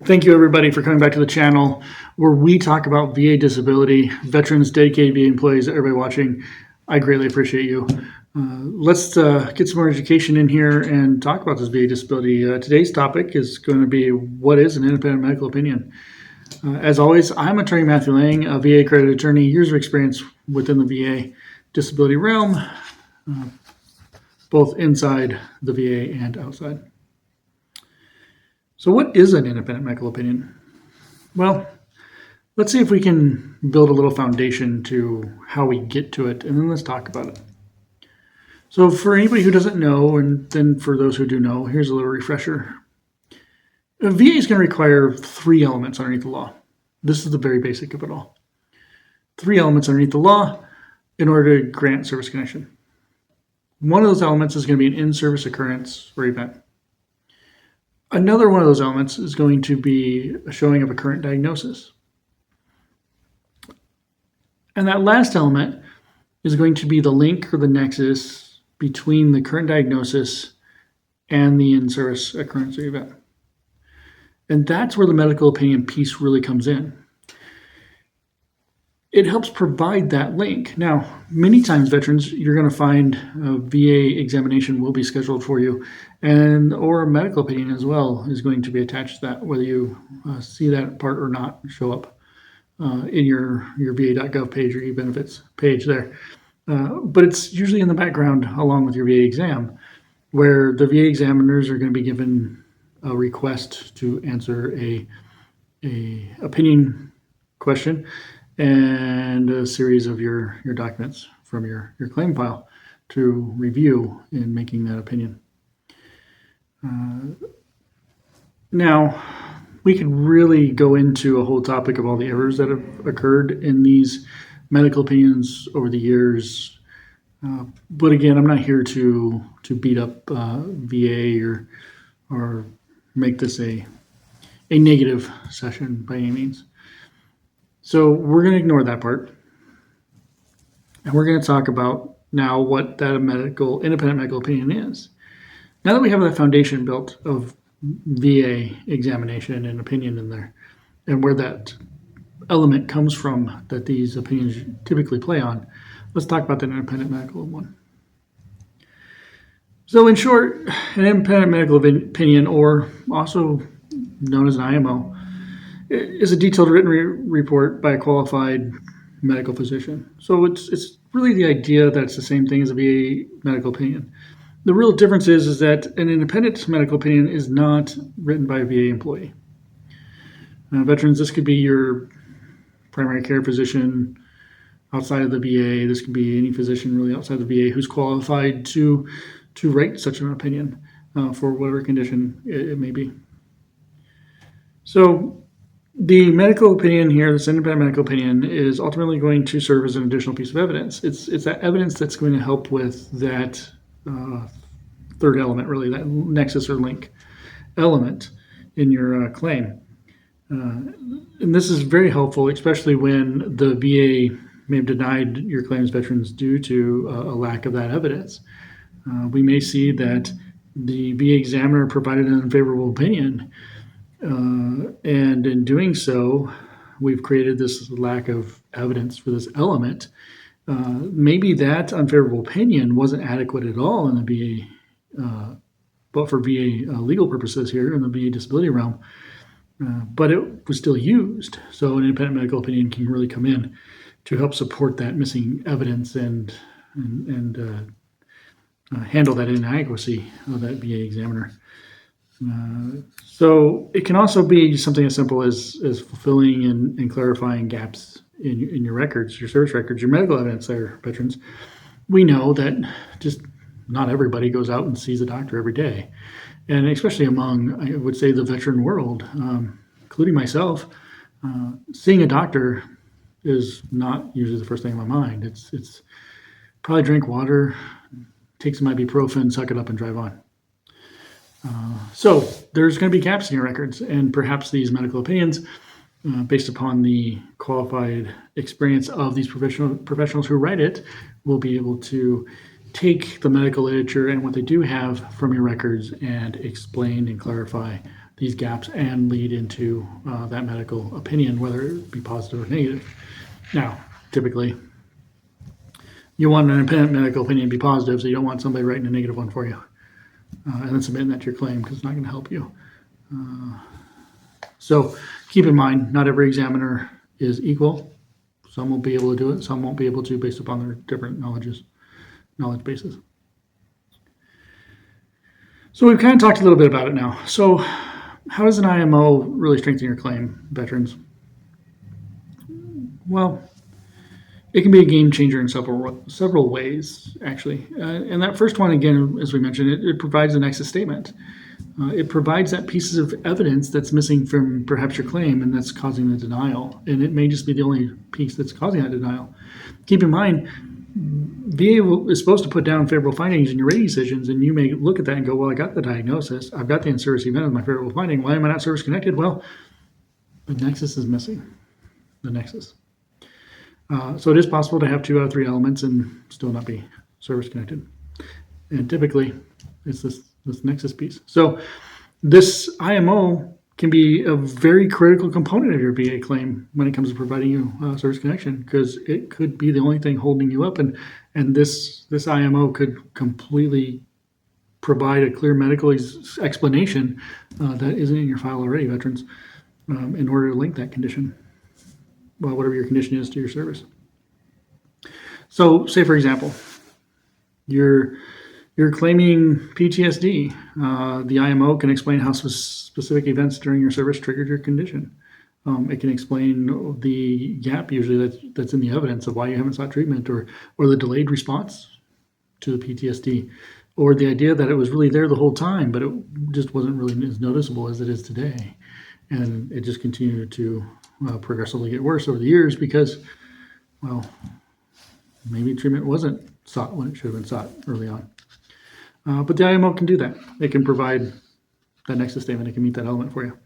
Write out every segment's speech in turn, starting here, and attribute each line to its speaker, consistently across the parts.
Speaker 1: Thank you, everybody, for coming back to the channel where we talk about VA disability, veterans, dedicated VA employees, everybody watching. I greatly appreciate you. Let's get some more education in here and talk about this VA disability. Today's topic is going to be what is an independent medical opinion. As always, I'm attorney Matthew Lang, a VA-accredited attorney, years of experience within the VA disability realm, both inside the VA and outside. So what is an independent medical opinion? Well, let's see if we can build a little foundation to how we get to it, and then let's talk about it. So for anybody who doesn't know, and then for those who do know, here's a little refresher. A VA is going to require 3 elements underneath the law. This is the very basic of it all. 3 elements underneath the law in order to grant service connection. One of those elements is going to be an in-service occurrence or event. Another one of those elements is going to be a showing of a current diagnosis. And that last element is going to be the link or the nexus between the current diagnosis and the in-service occurrence or event. And that's where the medical opinion piece really comes in. It helps provide that link. Now, many times, veterans, you're going to find a VA examination will be scheduled for you, or a medical opinion as well is going to be attached to that, whether you see that part or not show up in your VA.gov page or e-benefits page there. But it's usually in the background along with your VA exam, where the VA examiners are going to be given a request to answer a opinion question and a series of your documents from your claim file to review in making that opinion. Now, we could really go into a whole topic of all the errors that have occurred in these medical opinions over the years. But again, I'm not here to beat up VA or make this a negative session by any means. So we're going to ignore that part. And we're going to talk about now what that independent medical opinion is. Now that we have that foundation built of VA examination and opinion in there, and where that element comes from that these opinions typically play on, let's talk about the independent medical one. So in short, an independent medical opinion, or also known as an IMO, is a detailed written report by a qualified medical physician. So it's really the idea that it's the same thing as a VA medical opinion. The real difference is that an independent medical opinion is not written by a VA employee. Veterans, this could be your primary care physician outside of the VA. This could be any physician really outside the VA who's qualified to write such an opinion for whatever condition it may be. So the medical opinion here, this independent medical opinion, is ultimately going to serve as an additional piece of evidence. It's that evidence that's going to help with that third element, really, that nexus or link element in your claim. And this is very helpful, especially when the VA may have denied your claims veterans due to a lack of that evidence. We may see that the VA examiner provided an unfavorable opinion, and in doing so, we've created this lack of evidence for this element. Maybe that unfavorable opinion wasn't adequate at all in the VA, but for VA legal purposes here in the VA disability realm, but it was still used. So an independent medical opinion can really come in to help support that missing evidence and handle that inadequacy of that VA examiner. So it can also be something as simple as fulfilling and clarifying gaps in your records, your service records, your medical evidence there, veterans. We know that just not everybody goes out and sees a doctor every day. And especially among, I would say, the veteran world, including myself, seeing a doctor is not usually the first thing in my mind. It's probably drink water, take some ibuprofen, suck it up, and drive on. So there's going to be gaps in your records, and perhaps these medical opinions, based upon the qualified experience of these professionals who write it, will be able to take the medical literature and what they do have from your records and explain and clarify these gaps and lead into that medical opinion, whether it be positive or negative. Now, typically, you want an independent medical opinion to be positive, so you don't want somebody writing a negative one for you and then submitting that to your claim, because it's not going to help you. So keep in mind, not every examiner is equal. Some will be able to do it, some won't be able to, based upon their different knowledge bases. So we've kind of talked a little bit about it now. So how does an IMO really strengthen your claim, veterans? Well, it can be a game changer in several ways, actually. And that first one, again, as we mentioned, it provides a nexus statement. It provides that pieces of evidence that's missing from perhaps your claim and that's causing the denial. And it may just be the only piece that's causing that denial. Keep in mind, VA is supposed to put down favorable findings in your rating decisions, and you may look at that and go, well, I got the diagnosis, I've got the in-service event as my favorable finding, why am I not service connected? Well, the nexus is missing, the nexus. So it is possible to have 2 out of 3 elements and still not be service connected. And typically, it's this nexus piece. So this IMO can be a very critical component of your VA claim when it comes to providing you service connection, because it could be the only thing holding you up, and this IMO could completely provide a clear medical explanation that isn't in your file already, veterans, in order to link that condition, well, whatever your condition is, to your service. So say, for example, you're claiming PTSD. The IMO can explain how specific events during your service triggered your condition. It can explain the gap usually that's in the evidence of why you haven't sought treatment, or the delayed response to the PTSD, or the idea that it was really there the whole time, but it just wasn't really as noticeable as it is today. And it just continued to progressively get worse over the years because, well, maybe treatment wasn't sought when it should have been sought early on. But the IMO can do that. It can provide that nexus statement. It can meet that element for you.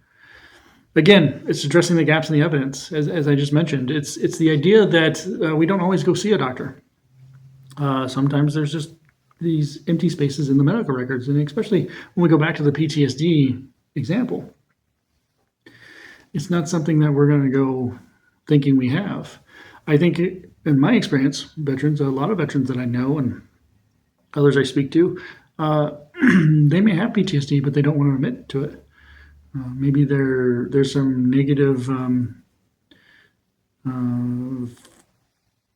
Speaker 1: Again, it's addressing the gaps in the evidence. As I just mentioned, it's the idea that we don't always go see a doctor. Sometimes there's just these empty spaces in the medical records, and especially when we go back to the PTSD example, it's not something that we're going to go thinking we have. I think, in my experience, veterans, a lot of veterans that I know and others I speak to, they may have PTSD, but they don't want to admit to it. Maybe there's some negative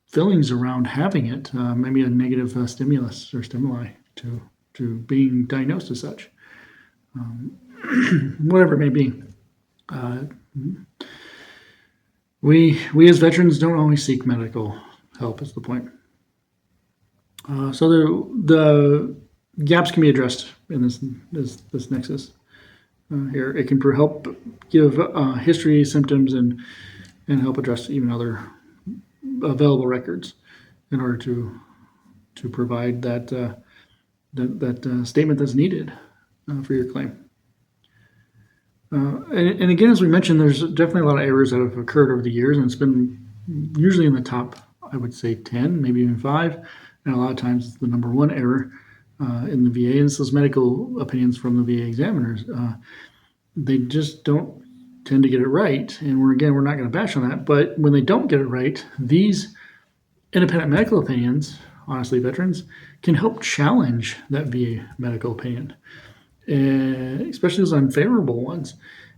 Speaker 1: feelings around having it, maybe a negative stimulus or stimuli to being diagnosed as such, whatever it may be. We as veterans don't always seek medical help, is the point. So the gaps can be addressed in this nexus here. It can help give history, symptoms, and help address even other available records in order to provide that statement that's needed for your claim. And again, as we mentioned, there's definitely a lot of errors that have occurred over the years, and it's been usually in the top, I would say, 10, maybe even 5, and a lot of times it's the number 1 error in the VA, and it's those medical opinions from the VA examiners. They just don't tend to get it right, and we're not going to bash on that, but when they don't get it right, these independent medical opinions, honestly, veterans, can help challenge that VA medical opinion, especially those unfavorable ones,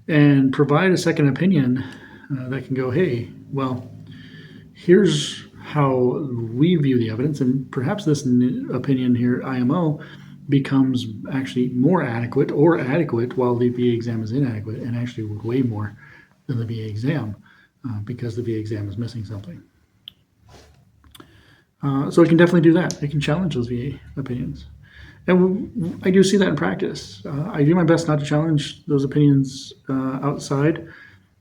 Speaker 1: and provide a second opinion that can go, hey, well, here's how we view the evidence, and perhaps this opinion here, IMO, becomes actually more adequate or adequate while the VA exam is inadequate, and actually would weigh more than the VA exam because the VA exam is missing something. So it can definitely do that. It can challenge those VA opinions. And I do see that in practice. I do my best not to challenge those opinions outside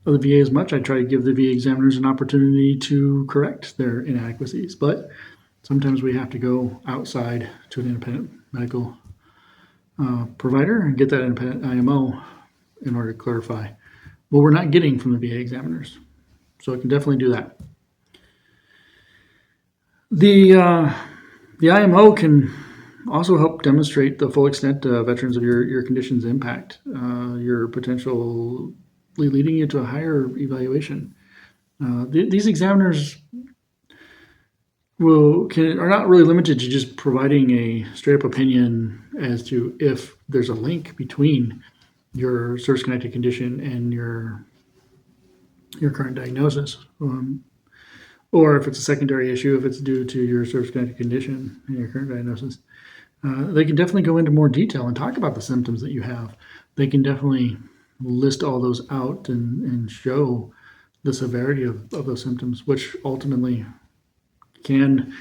Speaker 1: of the VA as much. I try to give the VA examiners an opportunity to correct their inadequacies, but sometimes we have to go outside to an independent medical provider and get that independent IMO in order to clarify what we're not getting from the VA examiners. So it can definitely do that. The IMO can also help demonstrate the full extent, veterans, of your condition's impact, your potential leading you to a higher evaluation. These examiners are not really limited to just providing a straight up opinion as to if there's a link between your service-connected condition and your current diagnosis, or if it's a secondary issue, if it's due to your service-connected condition and your current diagnosis. They can definitely go into more detail and talk about the symptoms that you have. They can definitely list all those out and show the severity of those symptoms, which ultimately can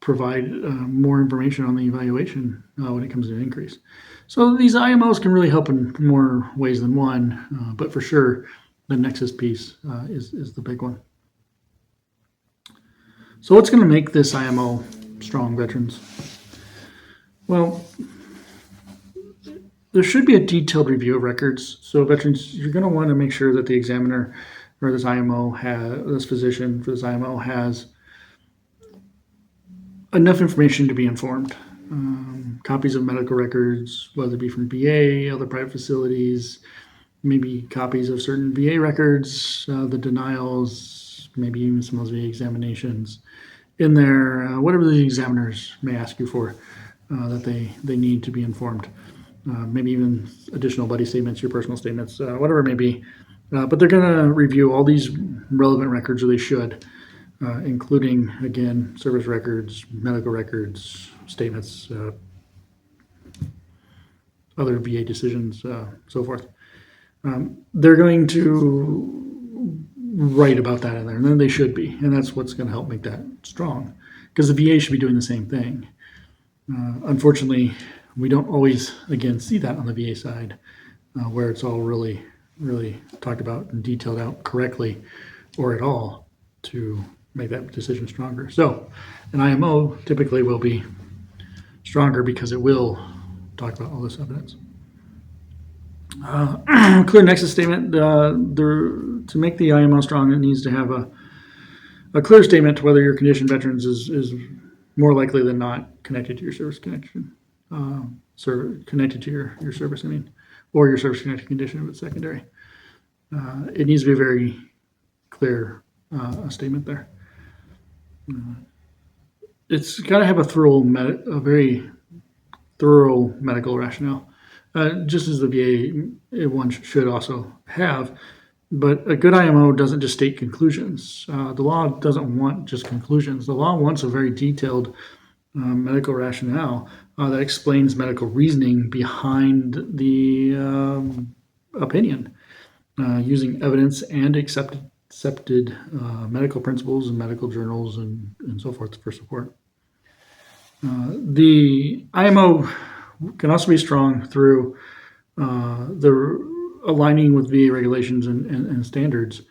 Speaker 1: provide more information on the evaluation when it comes to an increase. So these IMOs can really help in more ways than one, but for sure, the nexus piece is the big one. So what's going to make this IMO strong, veterans? Well, there should be a detailed review of records. So veterans, you're going to want to make sure that the examiner or this physician for this IMO has enough information to be informed. Copies of medical records, whether it be from VA, other private facilities, maybe copies of certain VA records, the denials, maybe even some of those VA examinations in there, whatever the examiners may ask you for, that they need to be informed. Maybe even additional buddy statements, your personal statements, whatever it may be. But they're going to review all these relevant records, or they should, including, again, service records, medical records, statements, other VA decisions, so forth. They're going to write about that in there, and then they should be, and that's what's going to help make that strong, because the VA should be doing the same thing. Unfortunately, we don't always, again, see that on the VA side, where it's all really, really talked about and detailed out correctly, or at all, to make that decision stronger. So an IMO typically will be stronger because it will talk about all this evidence. Clear nexus statement. To make the IMO strong, it needs to have a clear statement to whether your condition, veterans, is more likely than not connected to your service connection, connected to your service, or your service connected condition if it's secondary. It needs to be a very clear statement there. It's got to have a very thorough medical rationale, just as the VA one should also have. But a good IMO doesn't just state conclusions. The law doesn't want just conclusions. The law wants a very detailed medical rationale that explains medical reasoning behind the opinion, using evidence and accepted medical principles and medical journals and so forth for support. The IMO can also be strong through the aligning with VA regulations and standards,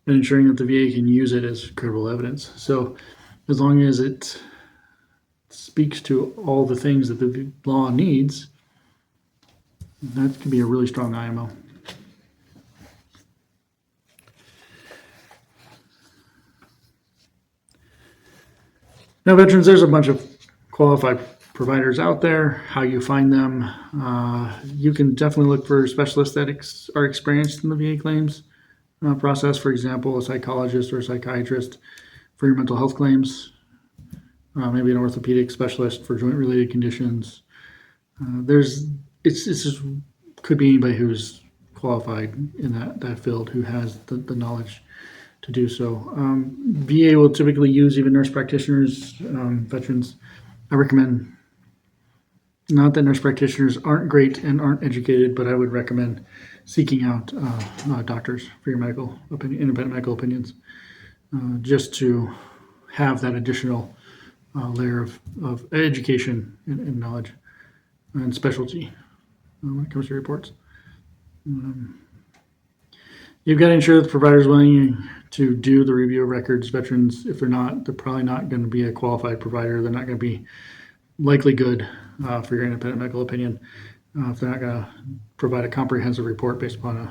Speaker 1: and ensuring that the VA can use it as credible evidence. So as long as it speaks to all the things that the law needs, that can be a really strong IMO. Now, veterans, there's a bunch of qualified providers out there. How you find them, you can definitely look for specialists that are experienced in the VA claims process. For example, a psychologist or a psychiatrist for your mental health claims, maybe an orthopedic specialist for joint-related conditions. Could be anybody who's qualified in that field, who has the knowledge to do so. VA will typically use even nurse practitioners. Veterans, I recommend, not that nurse practitioners aren't great and aren't educated, but I would recommend seeking out doctors for your independent medical opinions, just to have that additional layer of education and knowledge and specialty when it comes to reports. You've got to ensure that the provider is willing to do the review of records. Veterans, if they're not, they're probably not going to be a qualified provider. They're not going to be likely good for your independent medical opinion if they're not going to provide a comprehensive report based upon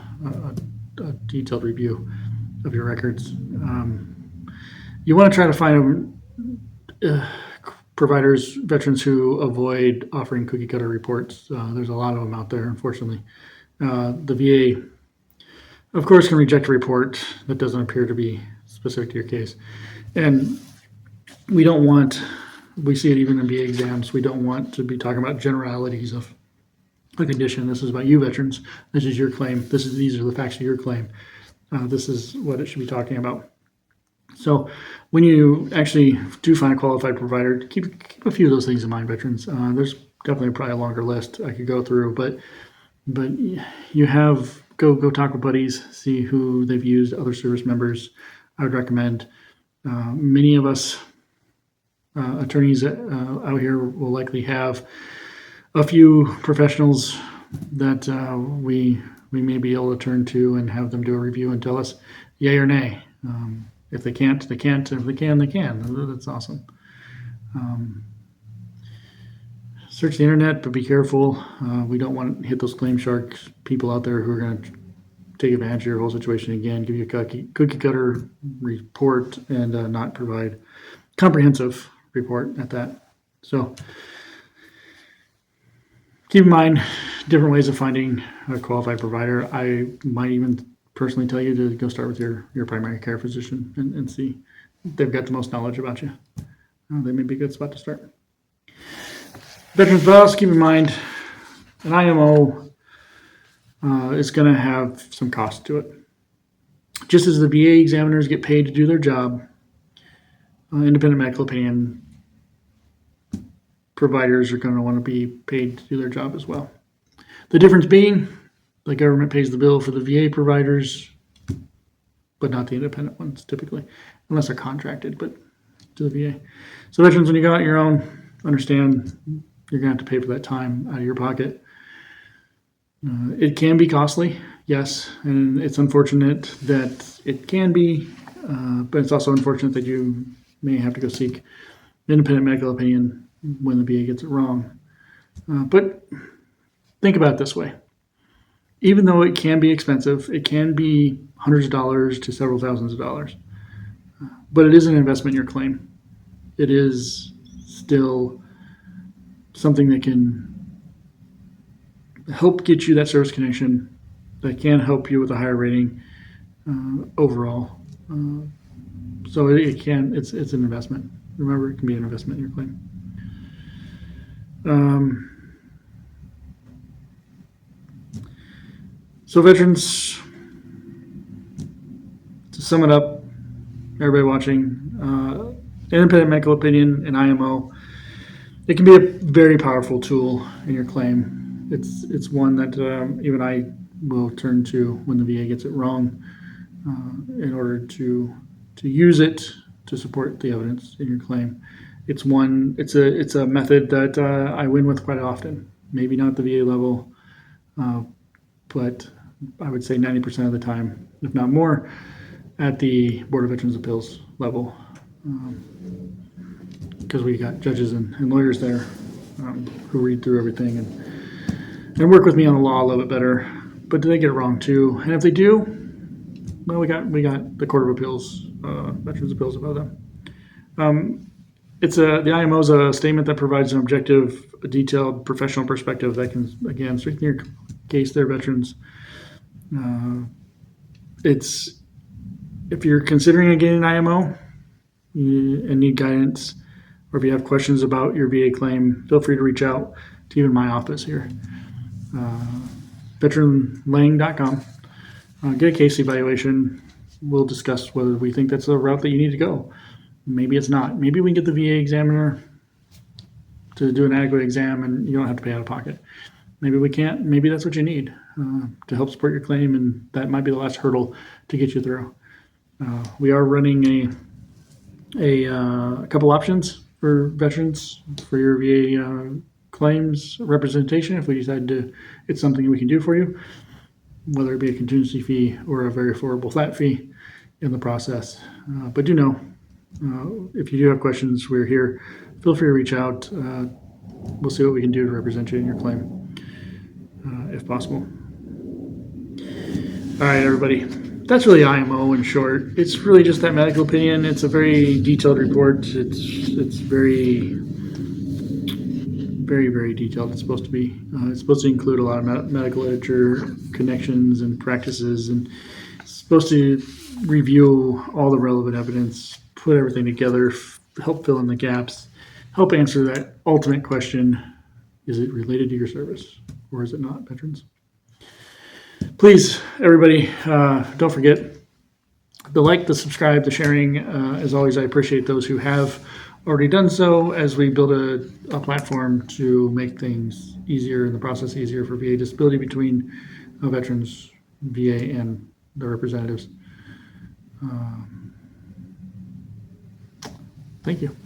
Speaker 1: a detailed review of your records. You want to try to find providers, veterans who avoid offering cookie cutter reports. There's a lot of them out there, unfortunately. The VA, of course, can reject a report that doesn't appear to be specific to your case. And we don't want, we see it even in VA exams, we don't want to be talking about generalities of a condition. This is about you, veterans. This is your claim. These are the facts of your claim. This is what it should be talking about. So when you actually do find a qualified provider, keep a few of those things in mind, veterans. There's definitely probably a longer list I could go through, but you have go talk with buddies, see who they've used, other service members. I would recommend. Many of us attorneys out here will likely have a few professionals that we may be able to turn to and have them do a review and tell us yay or nay. If they can't, they can't. If they can, they can. That's awesome. Search the internet, but be careful. We don't want to hit those claim sharks, people out there who are going to take advantage of your whole situation again, give you a cookie cutter report, and not provide comprehensive report at that. So keep in mind different ways of finding a qualified provider. I might even personally tell you to go start with your primary care physician and see. They've got the most knowledge about you. They may be a good spot to start. Veterans spouse, keep in mind an IMO is going to have some cost to it. Just as the VA examiners get paid to do their job, independent medical opinion providers are going to want to be paid to do their job as well. The difference being the government pays the bill for the VA providers, but not the independent ones typically, unless they're contracted, but to the VA. So veterans, when you go out your own, understand you're going to have to pay for that time out of your pocket. It can be costly, yes, and it's unfortunate that it can be, but it's also unfortunate that you may have to go seek independent medical opinion when the VA gets it wrong. But think about it this way. Even though it can be expensive, it can be hundreds of dollars to several thousands of dollars, but it is an investment in your claim. It is still something that can help get you that service connection, that can help you with a higher rating overall. So it's an investment. Remember, it can be an investment in your claim. So veterans, to sum it up, everybody watching, independent medical opinion and IMO, it can be a very powerful tool in your claim. It's one that even I will turn to when the VA gets it wrong in order to use it to support the evidence in your claim. It's a method that I win with quite often. Maybe not at the VA level, but I would say 90% of the time, if not more, at the Board of Veterans Appeals level, because we got judges and lawyers there who read through everything and work with me on the law a little bit better. But do they get it wrong too? And if they do, well, we got the Court of Appeals, Veterans Appeals above them. The IMO is a statement that provides an objective, detailed, professional perspective that can, again, strengthen your case there, veterans. If you're considering getting an IMO and need guidance, or if you have questions about your VA claim, feel free to reach out to even my office here. veteranlang.com. Get a case evaluation. We'll discuss whether we think that's the route that you need to go. Maybe it's not. Maybe we can get the VA examiner to do an adequate exam and you don't have to pay out of pocket. Maybe we can't. Maybe that's what you need to help support your claim, and that might be the last hurdle to get you through. We are running a couple options for veterans for your VA claims representation if we decide it's something we can do for you, whether it be a contingency fee or a very affordable flat fee in the process. But do know, if you do have questions, we're here. Feel free to reach out. We'll see what we can do to represent you in your claim, if possible. All right, everybody. That's really IMO in short. It's really just that medical opinion. It's a very detailed report. It's very very, very detailed. It's supposed to be. It's supposed to include a lot of medical literature, connections, and practices, and it's supposed to review all the relevant evidence, put everything together, help fill in the gaps, help answer that ultimate question: is it related to your service, or is it not, veterans? Please, everybody, don't forget the like, the subscribe, the sharing. As always, I appreciate those who have already done so as we build a platform to make things easier and the process easier for VA disability between veterans, VA, and the representatives. Thank you.